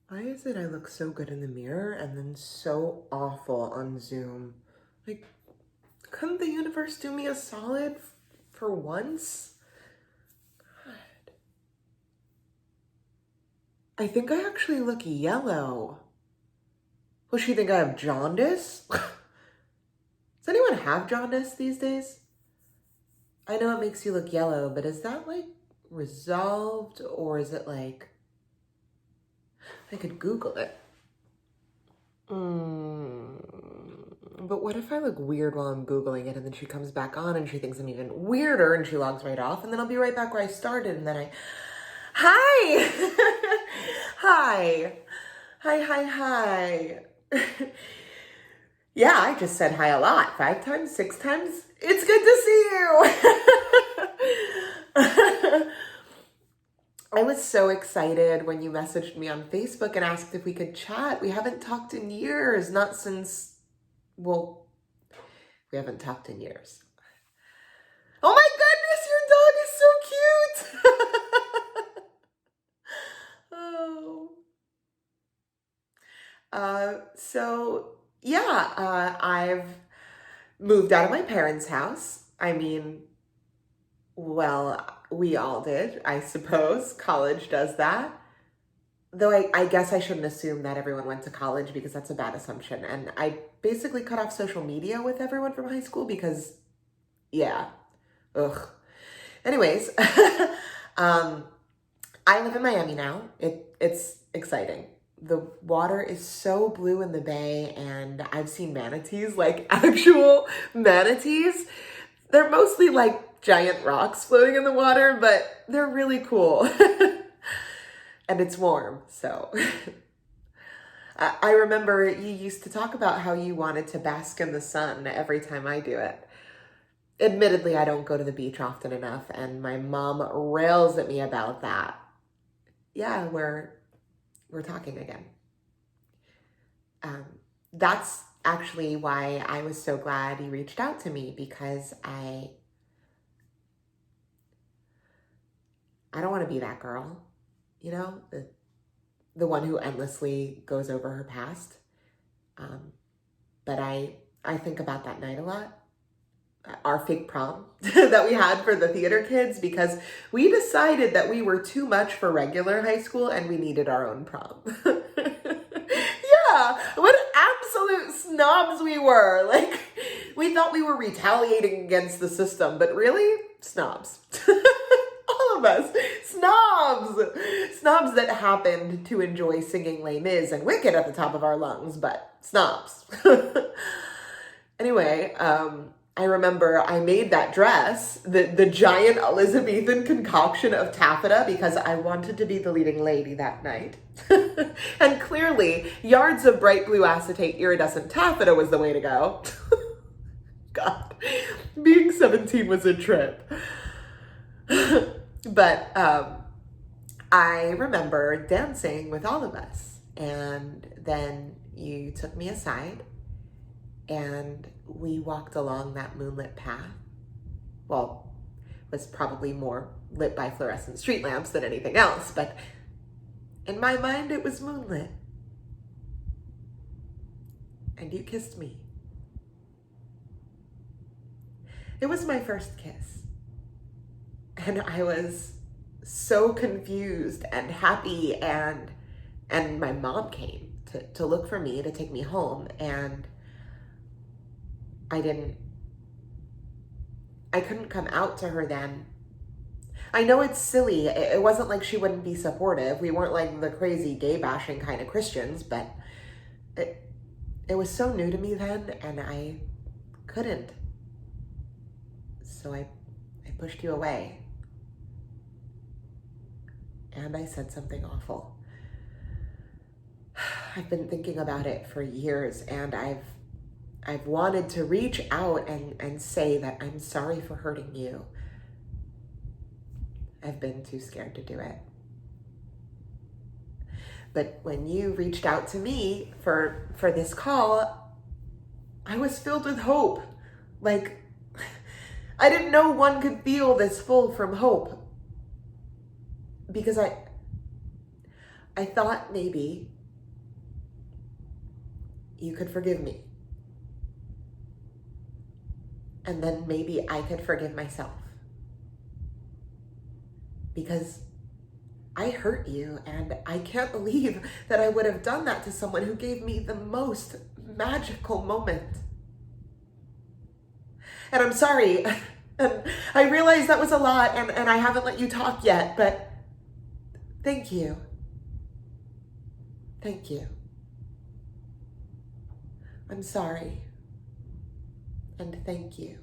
Why is it I look so good in the mirror and then so awful on Zoom? Like, couldn't the universe do me a solid for once? God. I think I actually look yellow. Will she think I have jaundice? Does anyone have jaundice these days? I know it makes you look yellow, but is that like resolved or is it like... I could Google it. But what if I look weird while I'm Googling it and then she comes back on and she thinks I'm even weirder and she logs right off and then I'll be right back where I started and then hi! Hi. Hi. Yeah, I just said hi a lot. 5 times, 6 times. It's good to see you. I was so excited when you messaged me on Facebook and asked if we could chat. We haven't talked in years, not since, well, we haven't talked in years. Oh my goodness, your dog is so cute! Oh. I've moved out of my parents' house. I mean, well, we all did, I suppose. College does that. Though I guess I shouldn't assume that everyone went to college because that's a bad assumption. And I basically cut off social media with everyone from high school because, yeah, ugh. Anyways, I live in Miami now. It's exciting. The water is so blue in the bay and I've seen manatees, like actual manatees. They're mostly like giant rocks floating in the water, but they're really cool. And it's warm, so. I remember you used to talk about how you wanted to bask in the sun every time I do it. Admittedly, I don't go to the beach often enough, and my mom rails at me about that. Yeah, we're talking again. That's actually why I was so glad you reached out to me, because I don't want to be that girl, you know, the one who endlessly goes over her past. But I think about that night a lot. Our fake prom that we had for the theater kids, because we decided that we were too much for regular high school and we needed our own prom. Yeah, what absolute snobs we were. Like, we thought we were retaliating against the system, but really, snobs. All of us, snobs. Snobs that happened to enjoy singing Les Mis and Wicked at the top of our lungs, but snobs. Anyway, I remember I made that dress, the giant Elizabethan concoction of taffeta, because I wanted to be the leading lady that night. And clearly, yards of bright blue acetate iridescent taffeta was the way to go. God, being 17 was a trip. But I remember dancing with all of us, and then you took me aside and we walked along that moonlit path. Well, it was probably more lit by fluorescent street lamps than anything else, but in my mind it was moonlit. And you kissed me. It was my first kiss. And I was so confused and happy, and my mom came to look for me, to take me home, and I couldn't come out to her then. I know it's silly. It wasn't like she wouldn't be supportive. We weren't like the crazy gay bashing kind of Christians, but it was so new to me then, and I couldn't. So I pushed you away. And I said something awful. I've been thinking about it for years, and I've wanted to reach out and say that I'm sorry for hurting you. I've been too scared to do it. But when you reached out to me for this call, I was filled with hope. Like, I didn't know one could feel this full from hope. Because I thought maybe you could forgive me. And then maybe I could forgive myself. Because I hurt you, and I can't believe that I would have done that to someone who gave me the most magical moment. And I'm sorry. And I realize that was a lot, and I haven't let you talk yet, but thank you. Thank you. I'm sorry. And thank you.